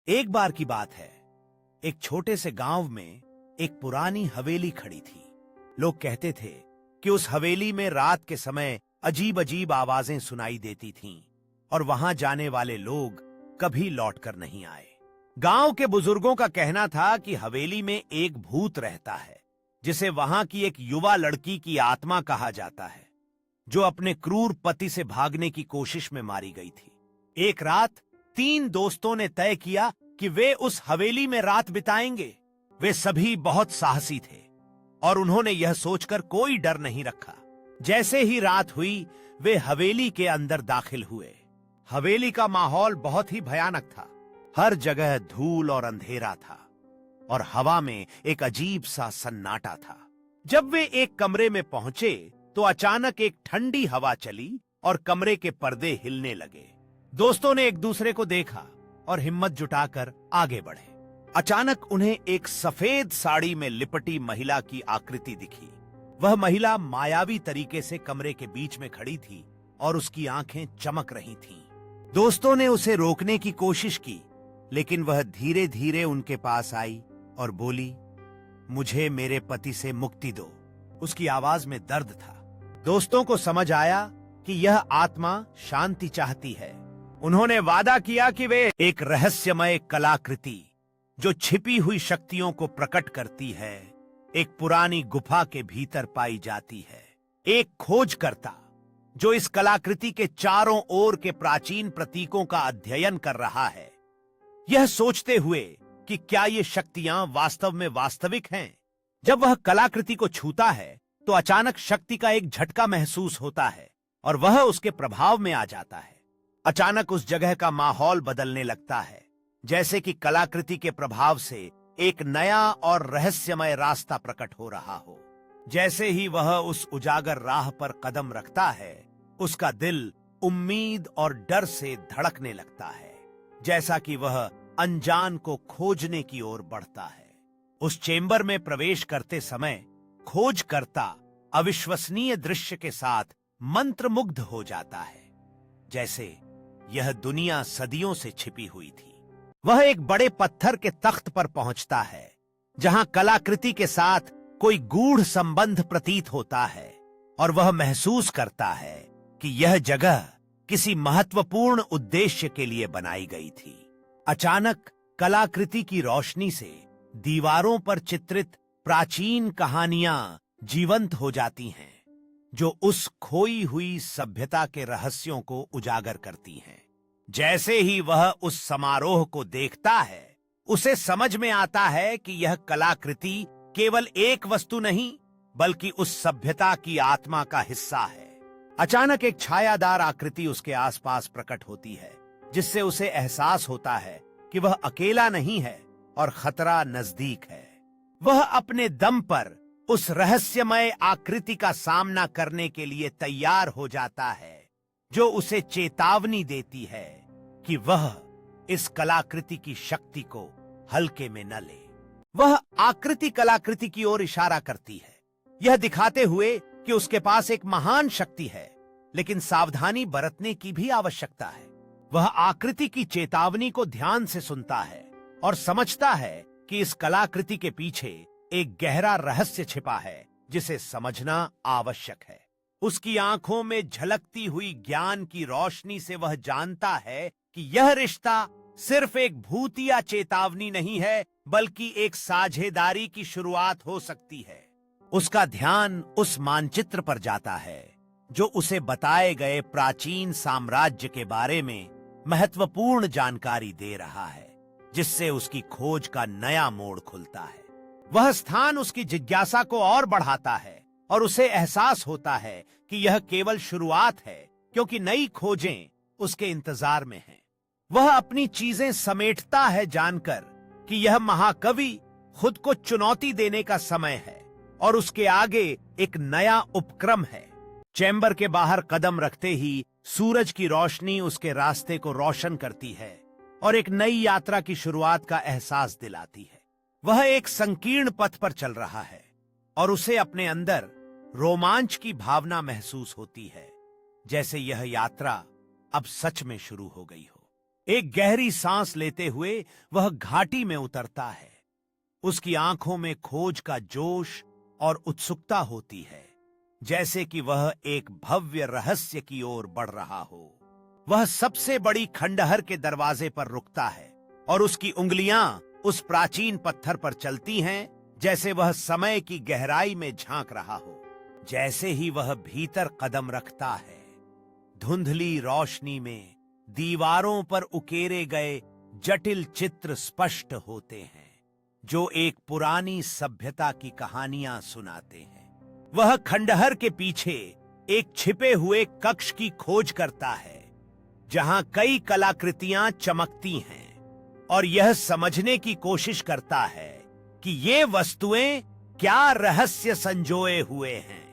एक बार की बात है। एक छोटे से गांव में एक पुरानी हवेली खड़ी थी। लोग कहते थे कि उस हवेली में रात के समय अजीब अजीब आवाजें सुनाई देती थीं और वहां जाने वाले लोग कभी लौटकर नहीं आए। गांव के बुजुर्गों का कहना था कि हवेली में एक भूत रहता है जिसे वहां की एक युवा लड़की की आत्मा कहा जाता है, जो अपने क्रूर पति से भागने की कोशिश में मारी गई थी। एक रात 3 दोस्तों ने तय किया कि वे उस हवेली में रात बिताएंगे। वे सभी बहुत साहसी थे और उन्होंने यह सोचकर कोई डर नहीं रखा। जैसे ही रात हुई, वे हवेली के अंदर दाखिल हुए। हवेली का माहौल बहुत ही भयानक था। हर जगह धूल और अंधेरा था और हवा में एक अजीब सा सन्नाटा था। जब वे एक कमरे में पहुंचे तो अचानक एक ठंडी हवा चली और कमरे के पर्दे हिलने लगे। दोस्तों ने एक दूसरे को देखा और हिम्मत जुटाकर आगे बढ़े। अचानक उन्हें एक सफेद साड़ी में लिपटी महिला की आकृति दिखी। वह महिला मायावी तरीके से कमरे के बीच में खड़ी थी और उसकी आंखें चमक रही थीं। दोस्तों ने उसे रोकने की कोशिश की, लेकिन वह धीरे धीरे उनके पास आई और बोली, मुझे मेरे पति से मुक्ति दो। उसकी आवाज में दर्द था। दोस्तों को समझ आया कि यह आत्मा शांति चाहती है। उन्होंने वादा किया कि वे एक रहस्यमय कलाकृति जो छिपी हुई शक्तियों को प्रकट करती है, एक पुरानी गुफा के भीतर पाई जाती है। एक खोजकर्ता जो इस कलाकृति के चारों ओर के प्राचीन प्रतीकों का अध्ययन कर रहा है, यह सोचते हुए कि क्या ये शक्तियां वास्तव में वास्तविक हैं। जब वह कलाकृति को छूता है तो अचानक शक्ति का एक झटका महसूस होता है और वह उसके प्रभाव में आ जाता है। अचानक उस जगह का माहौल बदलने लगता है, जैसे कि कलाकृति के प्रभाव से एक नया और रहस्यमय रास्ता प्रकट हो रहा हो। जैसे ही वह उस उजागर राह पर कदम रखता है, उसका दिल उम्मीद और डर से धड़कने लगता है, जैसा कि वह अनजान को खोजने की ओर बढ़ता है। उस चेंबर में प्रवेश करते समय खोजकर्ता अविश्वसनीय दृश्य के साथ मंत्रमुग्ध हो जाता है, जैसे यह दुनिया सदियों से छिपी हुई थी। वह एक बड़े पत्थर के तख्त पर पहुंचता है, जहां कलाकृति के साथ कोई गूढ़ संबंध प्रतीत होता है और वह महसूस करता है कि यह जगह किसी महत्वपूर्ण उद्देश्य के लिए बनाई गई थी। अचानक कलाकृति की रोशनी से दीवारों पर चित्रित प्राचीन कहानियां जीवंत हो जाती हैं, जो उस खोई हुई सभ्यता के रहस्यों को उजागर करती हैं। जैसे ही वह उस समारोह को देखता है, उसे समझ में आता है कि यह कलाकृति केवल एक वस्तु नहीं, बल्कि उस सभ्यता की आत्मा का हिस्सा है। अचानक एक छायादार आकृति उसके आसपास प्रकट होती है, जिससे उसे एहसास होता है कि वह अकेला नहीं है और खतरा नजदीक है। वह अपने दम पर उस रहस्यमय आकृति का सामना करने के लिए तैयार हो जाता है, जो उसे चेतावनी देती है कि वह इस कलाकृति की शक्ति को हल्के में न ले। वह आकृति कलाकृति की ओर इशारा करती है, यह दिखाते हुए कि उसके पास एक महान शक्ति है, लेकिन सावधानी बरतने की भी आवश्यकता है। वह आकृति की चेतावनी को ध्यान से सुनता है और समझता है कि इस कलाकृति के पीछे एक गहरा रहस्य छिपा है, जिसे समझना आवश्यक है। उसकी आंखों में झलकती हुई ज्ञान की रोशनी से वह जानता है कि यह रिश्ता सिर्फ एक भूतिया चेतावनी नहीं है, बल्कि एक साझेदारी की शुरुआत हो सकती है। उसका ध्यान उस मानचित्र पर जाता है, जो उसे बताए गए प्राचीन साम्राज्य के बारे में महत्वपूर्ण जानकारी दे रहा है, जिससे उसकी खोज का नया मोड़ खुलता है। वह स्थान उसकी जिज्ञासा को और बढ़ाता है और उसे एहसास होता है कि यह केवल शुरुआत है, क्योंकि नई खोजें उसके इंतजार में हैं। वह अपनी चीजें समेटता है, जानकर कि यह महाकवि खुद को चुनौती देने का समय है और उसके आगे एक नया उपक्रम है। चैम्बर के बाहर कदम रखते ही सूरज की रोशनी उसके रास्ते को रोशन करती है और एक नई यात्रा की शुरुआत का एहसास दिलाती है। वह एक संकीर्ण पथ पर चल रहा है और उसे अपने अंदर रोमांच की भावना महसूस होती है, जैसे यह यात्रा अब सच में शुरू हो गई हो। एक गहरी सांस लेते हुए वह घाटी में उतरता है। उसकी आंखों में खोज का जोश और उत्सुकता होती है, जैसे कि वह एक भव्य रहस्य की ओर बढ़ रहा हो। वह सबसे बड़ी खंडहर के दरवाजे पर रुकता है और उसकी उंगलियां उस प्राचीन पत्थर पर चलती हैं, जैसे वह समय की गहराई में झांक रहा हो। जैसे ही वह भीतर कदम रखता है, धुंधली रोशनी में दीवारों पर उकेरे गए जटिल चित्र स्पष्ट होते हैं, जो एक पुरानी सभ्यता की कहानियां सुनाते हैं। वह खंडहर के पीछे एक छिपे हुए कक्ष की खोज करता है, जहां कई कलाकृतियां चमकती हैं, और यह समझने की कोशिश करता है कि ये वस्तुएं क्या रहस्य संजोए हुए हैं।